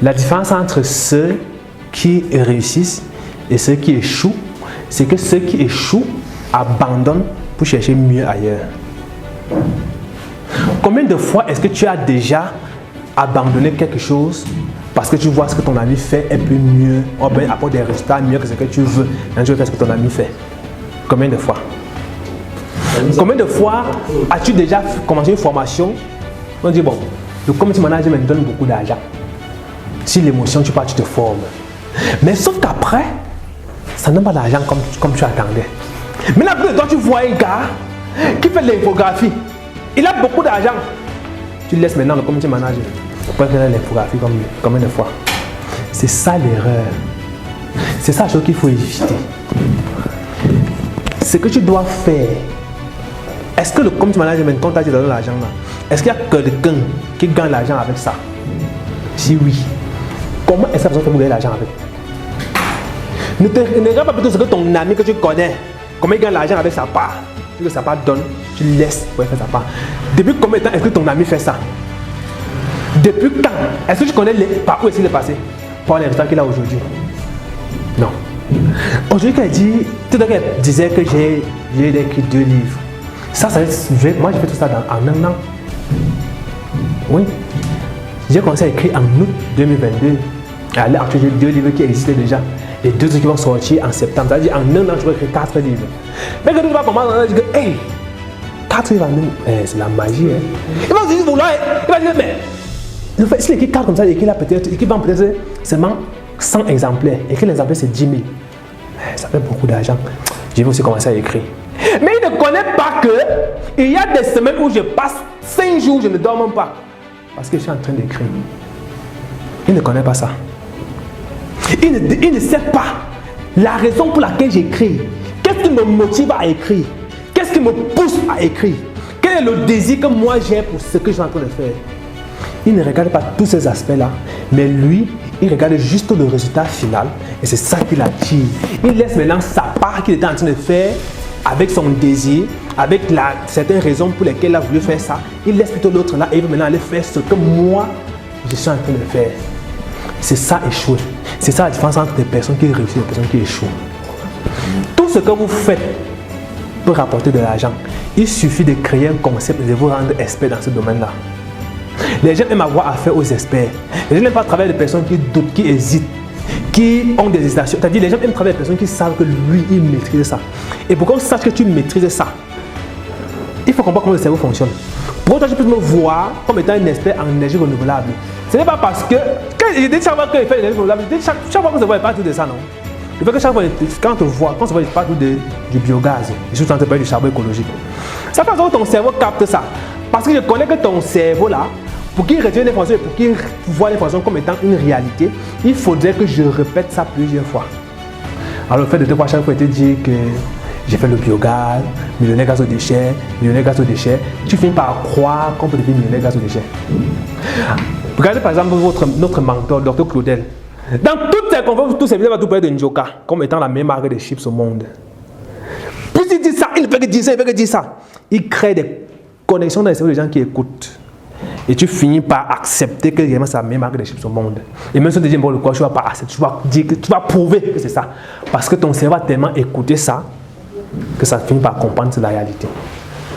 La différence entre ceux qui réussissent et ceux qui échouent, c'est que ceux qui échouent abandonnent pour chercher mieux ailleurs. Combien de fois est-ce que tu as déjà abandonné quelque chose parce que tu vois ce que ton ami fait est plus mieux, ou bien apporte des résultats mieux que ce que tu veux, et tu veux faire ce que ton ami fait? Combien de fois? Combien de fois as-tu déjà commencé une formation? On dit bon, le community management me donne beaucoup d'argent. Si l'émotion, tu pars, tu te formes. Mais sauf qu'après, ça ne donne pas d'argent comme tu attendais. Mais là, toi, tu vois un gars qui fait de l'infographie. Il a beaucoup d'argent. Tu laisses maintenant le community manager pour faire l'infographie comme lui. Combien de fois? C'est ça l'erreur. C'est ça la chose qu'il faut éviter. Ce que tu dois faire, est-ce que le community management, quand tu as donné l'argent là, est-ce qu'il y a quelqu'un qui gagne l'argent avec ça? Si oui, comment est-ce que la personne fait pour gagner l'argent avec? Ne regarde pas plutôt ce que ton ami que tu connais, comment il gagne l'argent avec sa part. Que sa part donne, tu laisses pour faire sa part. Depuis combien de temps est-ce que ton ami fait ça? Depuis quand? Est-ce que tu connais par où est-ce qu'il est passé? Par les résultats qu'il a aujourd'hui? Non. Aujourd'hui, quand elle disait que j'ai écrit 2 livres. Moi, j'ai fait tout ça en un an. Oui. J'ai commencé à écrire en août 2022. Actuellement, j'ai 2 livres qui existaient déjà. Les 2 autres qui vont sortir en septembre. C'est-à-dire en un an, je vais écrire 4 livres. Mais quand tu vas commencer, on va dire que, hey, 4 livres en un an, c'est la magie. Hein? Il va se dire, il va dire, mais s'il écrit 4 comme ça, il vend peut-être seulement 100 exemplaires. Écrire l'exemplaire, c'est 10 000. Ça fait beaucoup d'argent. Je vais aussi commencer à écrire. Mais il ne connaît pas que il y a des semaines où je passe 5 jours, je ne dors même pas. Parce que je suis en train d'écrire. Il ne connaît pas ça. Il ne sait pas la raison pour laquelle j'écris. Qu'est-ce qui me motive à écrire? Qu'est-ce qui me pousse à écrire? Quel est le désir que moi j'ai pour ce que je suis en train de faire? Il ne regarde pas tous ces aspects-là, mais lui, il regarde juste le résultat final et c'est ça qui l'attire. Il laisse maintenant sa part qu'il était en train de faire avec son désir, avec certaines raisons pour lesquelles il a voulu faire ça. Il laisse plutôt l'autre là et il veut maintenant aller faire ce que moi, je suis en train de faire. C'est ça échouer. C'est ça la différence entre les personnes qui réussissent et les personnes qui échouent. Tout ce que vous faites peut rapporter de l'argent. Il suffit de créer un concept et de vous rendre expert dans ce domaine-là. Les gens aiment avoir affaire aux experts. Les gens n'aiment pas travailler avec des personnes qui doutent, qui hésitent, qui ont des hésitations. C'est-à-dire les gens aiment travailler avec des personnes qui savent que lui, il maîtrise ça. Et pour qu'on sache que tu maîtrises ça, il faut comprendre comment le cerveau fonctionne. Pour toi, tu peux me voir comme étant un expert en énergie renouvelable. Ce n'est pas parce que, chaque fois qu'il fait l'énergie renouvelable, chaque fois que je vois, il parle tout de ça, non? Il fait que chaque fois, quand on te voit, quand on se voit, il parle tout du biogaz. Et surtout, on te parle du charbon écologique. Ça fait en sorte que ton cerveau capte ça. Parce que je connais que ton cerveau là, pour qu'il retienne l'information et pour qu'il voit l'information comme étant une réalité, il faudrait que je répète ça plusieurs fois. Alors, le fait de te voir chaque fois te dire que j'ai fait le biogaz, millionnaire gaz aux déchets, tu finis par croire qu'on peut devenir millionnaire gaz aux déchets. Regardez par exemple notre mentor, Dr Claudel. Dans toutes ses conférences, tous ses vidéos, il va tout parler de Njoka comme étant la meilleure marque de chips au monde. Puis il dit ça, il ne fait que dire ça, il fait que dire ça. Il crée des connexions dans les cerveaux des gens qui écoutent. Et tu finis par accepter que c'est la meilleure marque de chips au monde. Et même si tu te dis, bon, le quoi, tu ne vas pas accepter, tu vas prouver que c'est ça. Parce que ton cerveau a tellement écouté ça que ça finit par comprendre la réalité.